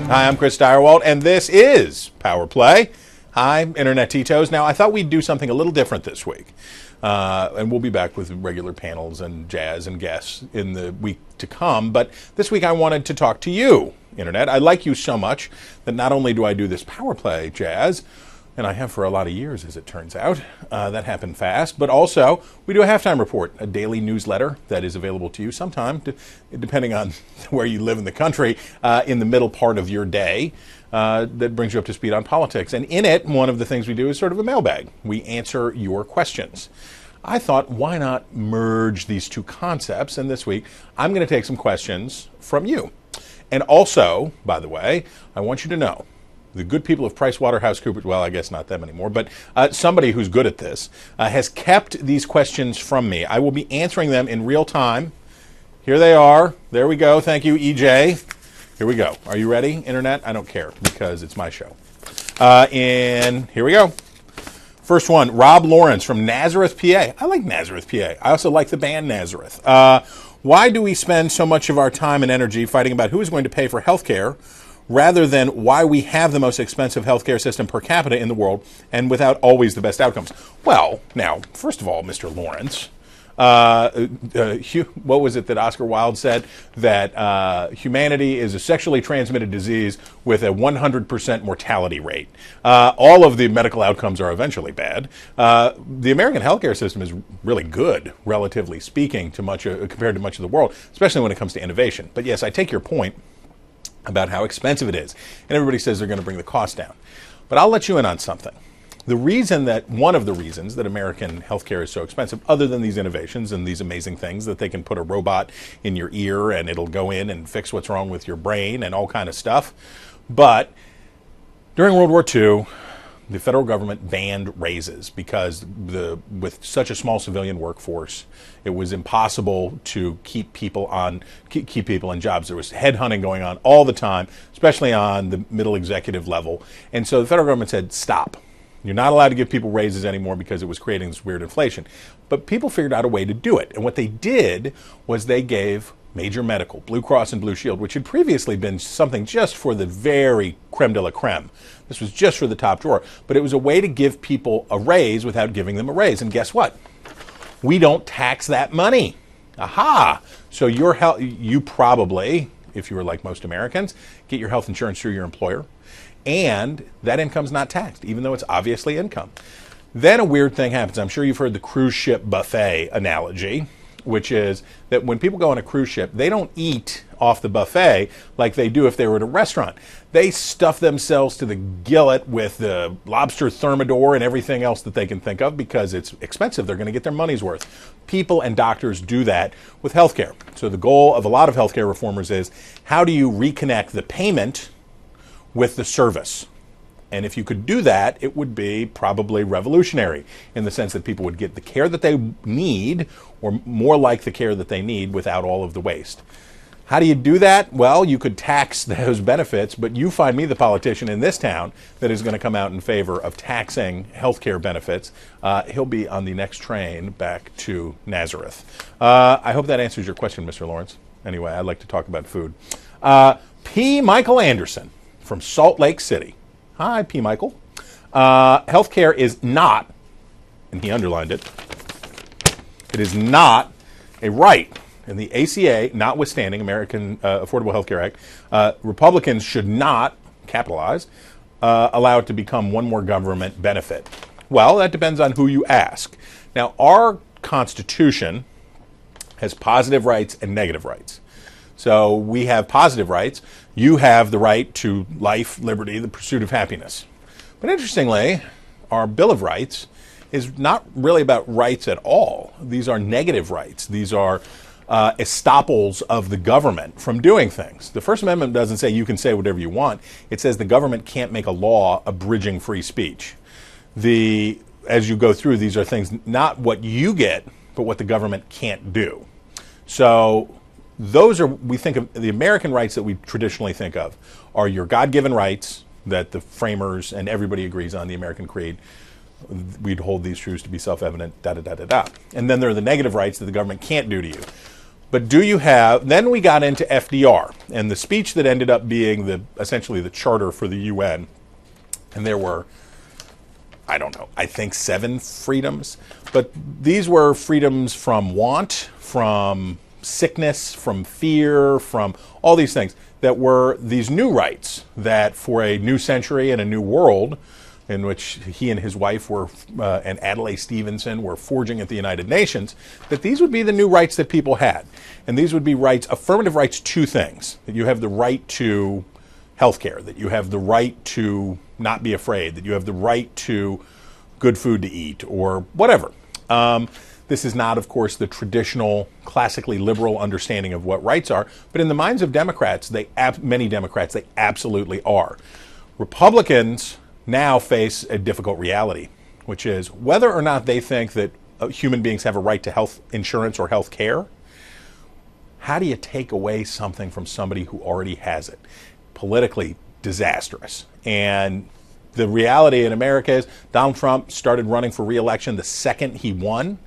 Hi, I'm Chris Direwalt, and this is Power Play. Hi, Internet Titos. Now, I thought we'd do something a little different this week, and we'll be back with regular panels and jazz and guests in the week to come, but this week I wanted to talk to you, Internet. I like you so much that not only do I do this Power Play jazz, and I have for a lot of years, as it turns out. That happened fast. But also, we do a halftime report, a daily newsletter that is available to you sometime, depending on where you live in the country, in the middle part of your day, that brings you up to speed on politics. And in it, one of the things we do is sort of a mailbag. We answer your questions. I thought, why not merge these two concepts? And this week, I'm going to take some questions from you. And also, by the way, I want you to know, the good people of PricewaterhouseCoopers, well, I guess not them anymore, but somebody who's good at this, has kept these questions from me. I will be answering them in real time. Here they are. There we go. Thank you, EJ. Here we go. Are you ready, Internet? I don't care because it's my show. And here we go. First one, Rob Lawrence from Nazareth, PA. I like Nazareth, PA. I also like the band Nazareth. Why do we spend so much of our time and energy fighting about who is going to pay for health care rather than why we have the most expensive healthcare system per capita in the world and without always the best outcomes? Well, now, first of all, Mr. Lawrence, what was it that Oscar Wilde said? That humanity is a sexually transmitted disease with a 100% mortality rate. All of the medical outcomes are eventually bad. The American healthcare system is really good, relatively speaking, compared to much of the world, especially when it comes to innovation. But yes, I take your point about how expensive it is. And everybody says they're going to bring the cost down. But I'll let you in on something. One of the reasons that American healthcare is so expensive, other than these innovations and these amazing things that they can put a robot in your ear and it'll go in and fix what's wrong with your brain and all kind of stuff. But during World War II, the federal government banned raises because with such a small civilian workforce, it was impossible to keep people in jobs. There was headhunting going on all the time, especially on the middle executive level. And so the federal government said, stop. You're not allowed to give people raises anymore because it was creating this weird inflation. But people figured out a way to do it. And what they did was they gave Major Medical, Blue Cross and Blue Shield, which had previously been something just for the very creme de la creme. This was just for the top drawer. But it was a way to give people a raise without giving them a raise. And guess what? We don't tax that money. Aha! So you probably, if you were like most Americans, get your health insurance through your employer. And that income's not taxed, even though it's obviously income. Then a weird thing happens. I'm sure you've heard the cruise ship buffet analogy, which is that when people go on a cruise ship, they don't eat off the buffet like they do if they were at a restaurant. They stuff themselves to the gillet with the lobster thermidor and everything else that they can think of because it's expensive. They're going to get their money's worth. People and doctors do that with healthcare. So the goal of a lot of healthcare reformers is how do you reconnect the payment with the service? And if you could do that, it would be probably revolutionary in the sense that people would get the care that they need or more like the care that they need without all of the waste. How do you do that? Well, you could tax those benefits, but you find me the politician in this town that is going to come out in favor of taxing health care benefits. He'll be on the next train back to Nazareth. I hope that answers your question, Mr. Lawrence. Anyway, I'd like to talk about food. P. Michael Anderson from Salt Lake City. Hi, P. Michael. Healthcare is not, and he underlined it, it is not a right. In the ACA, notwithstanding American Affordable Health Care Act, Republicans should not, capitalize, allow it to become one more government benefit. Well, that depends on who you ask. Now, our Constitution has positive rights and negative rights. So we have positive rights. You have the right to life, liberty, the pursuit of happiness. But interestingly, our Bill of Rights is not really about rights at all. These are negative rights. These are estoppels of the government from doing things. The First Amendment doesn't say you can say whatever you want. It says the government can't make a law abridging free speech. As you go through, these are things, not what you get, but what the government can't do. So those are, we think of, the American rights that we traditionally think of are your God-given rights that the framers and everybody agrees on, the American Creed. We'd hold these truths to be self-evident, da-da-da-da-da. And then there are the negative rights that the government can't do to you. But do you have, then we got into FDR and the speech that ended up being essentially the charter for the UN. And there were, I don't know, I think 7 freedoms. But these were freedoms from want, from sickness, from fear, from all these things that were these new rights that for a new century and a new world in which he and his wife were, and Adlai Stevenson were forging at the United Nations, that these would be the new rights that people had. And these would be rights, affirmative rights to things. That you have the right to health care, that you have the right to not be afraid, that you have the right to good food to eat, or whatever. This is not, of course, the traditional, classically liberal understanding of what rights are, but in the minds of Democrats, many Democrats, they absolutely are. Republicans now face a difficult reality, which is whether or not they think that human beings have a right to health insurance or health care. How do you take away something from somebody who already has it? Politically disastrous. And the reality in America is Donald Trump started running for re-election the second he won.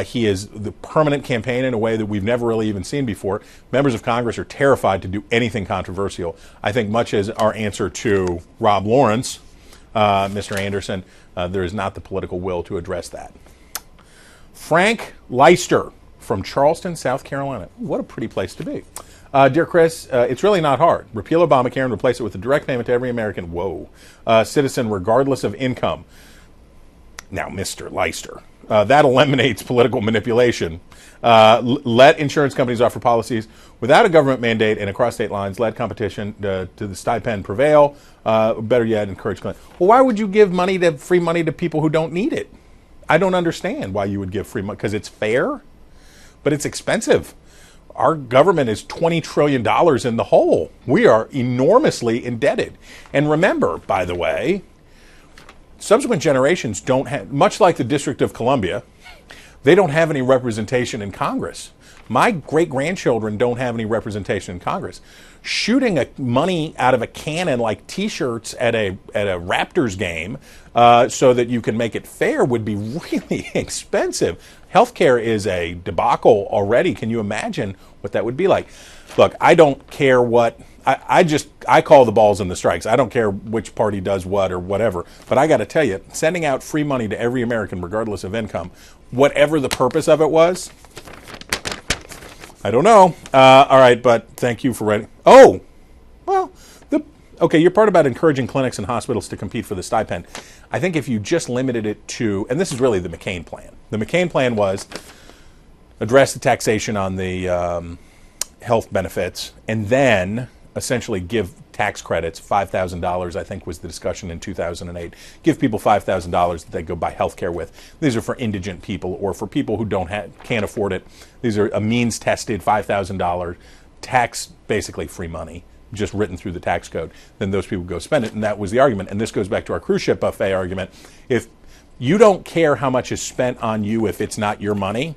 He is the permanent campaign in a way that we've never really even seen before. Members of Congress are terrified to do anything controversial. I think much as our answer to Rob Lawrence, Mr. Anderson, there is not the political will to address that. Frank Leister from Charleston, South Carolina. What a pretty place to be. Dear Chris, it's really not hard. Repeal Obamacare and replace it with a direct payment to every American, citizen regardless of income. Now, Mr. Leister, that eliminates political manipulation. Let insurance companies offer policies without a government mandate and across state lines. Let competition to the stipend prevail. Better yet, encourage claims. Well, why would you give free money to people who don't need it? I don't understand why you would give free money. Because it's fair, but it's expensive. Our government is $20 trillion in the hole. We are enormously indebted. And remember, by the way, subsequent generations don't have, much like the District of Columbia, they don't have any representation in Congress. My great-grandchildren don't have any representation in Congress. Shooting money out of a cannon like T-shirts at a Raptors game so that you can make it fair would be really expensive. Healthcare is a debacle already. Can you imagine what that would be like? Look, I don't care what. I call the balls and the strikes. I don't care which party does what or whatever. But I got to tell you, sending out free money to every American, regardless of income, whatever the purpose of it was, I don't know. All right, but thank you for writing. Oh, well, okay, your part about encouraging clinics and hospitals to compete for the stipend. I think if you just limited it to, and this is really the McCain plan. The McCain plan was address the taxation on the health benefits and then essentially give tax credits, $5,000, I think was the discussion in 2008. Give people $5,000 that they go buy health care with. These are for indigent people or for people who can't afford it. These are a means-tested $5,000 tax, basically free money, just written through the tax code. Then those people go spend it, and that was the argument. And this goes back to our cruise ship buffet argument. If you don't care how much is spent on you if it's not your money,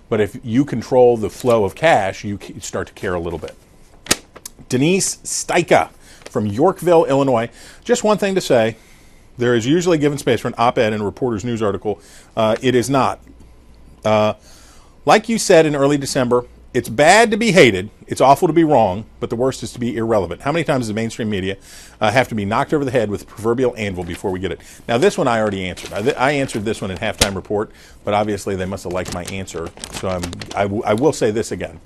but if you control the flow of cash, you start to care a little bit. Denise Steika from Yorkville, Illinois. Just one thing to say. There is usually given space for an op-ed in a Reporter's news article. It is not. Like you said in early December, it's bad to be hated. It's awful to be wrong, but the worst is to be irrelevant. How many times does the mainstream media have to be knocked over the head with the proverbial anvil before we get it? Now, this one I already answered. I answered this one in Halftime Report, but obviously they must have liked my answer. So I will say this again.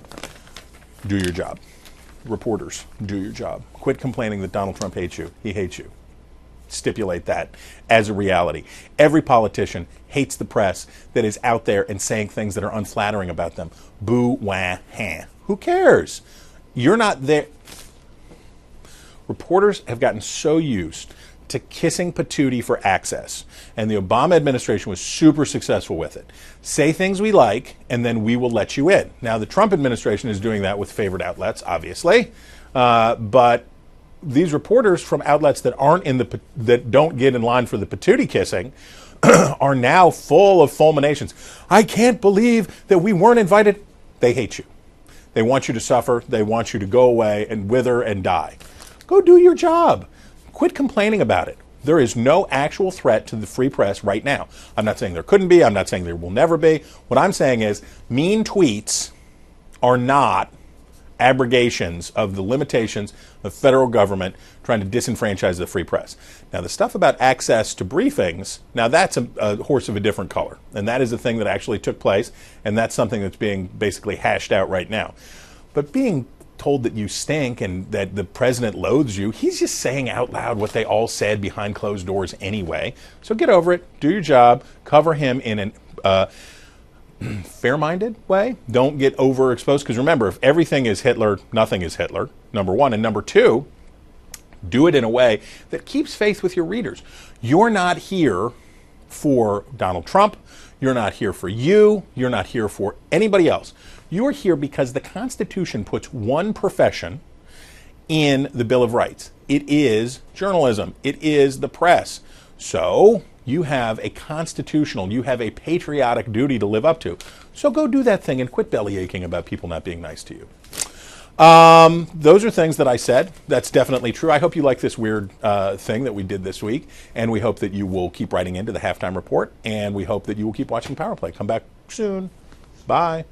Do your job. Reporters, do your job. Quit complaining that Donald Trump hates you. He hates you. Stipulate that as a reality. Every politician hates the press that is out there and saying things that are unflattering about them. Boo, wah, ha. Who cares? You're not there. Reporters have gotten so used to kissing patootie for access, and the Obama administration was super successful with it. Say things we like, and then we will let you in. Now, the Trump administration is doing that with favored outlets, obviously, but these reporters from outlets that that don't get in line for the patootie kissing are now full of fulminations. I can't believe that we weren't invited. They hate you. They want you to suffer. They want you to go away and wither and die. Go do your job. Quit complaining about it. There is no actual threat to the free press right now. I'm not saying there couldn't be. I'm not saying there will never be. What I'm saying is mean tweets are not abrogations of the limitations of federal government trying to disenfranchise the free press. Now, the stuff about access to briefings, now that's a horse of a different color. And that is a thing that actually took place, and that's something that's being basically hashed out right now. But being told that you stink and that the president loathes you, he's just saying out loud what they all said behind closed doors anyway. So get over it, do your job, cover him in an fair-minded way. Don't get overexposed, because remember, if everything is Hitler, nothing is Hitler, number one. And number two, do it in a way that keeps faith with your readers. You're not here for Donald Trump. You're not here for you. You're not here for anybody else. You're here because the Constitution puts one profession in the Bill of Rights. It is journalism. It is the press. So you have a constitutional, you have a patriotic duty to live up to. So go do that thing and quit belly aching about people not being nice to you. Those are things that I said. That's definitely true. I hope you like this weird thing that we did this week, and we hope that you will keep writing into the Halftime Report, and we hope that you will keep watching Power Play. Come back soon. Bye.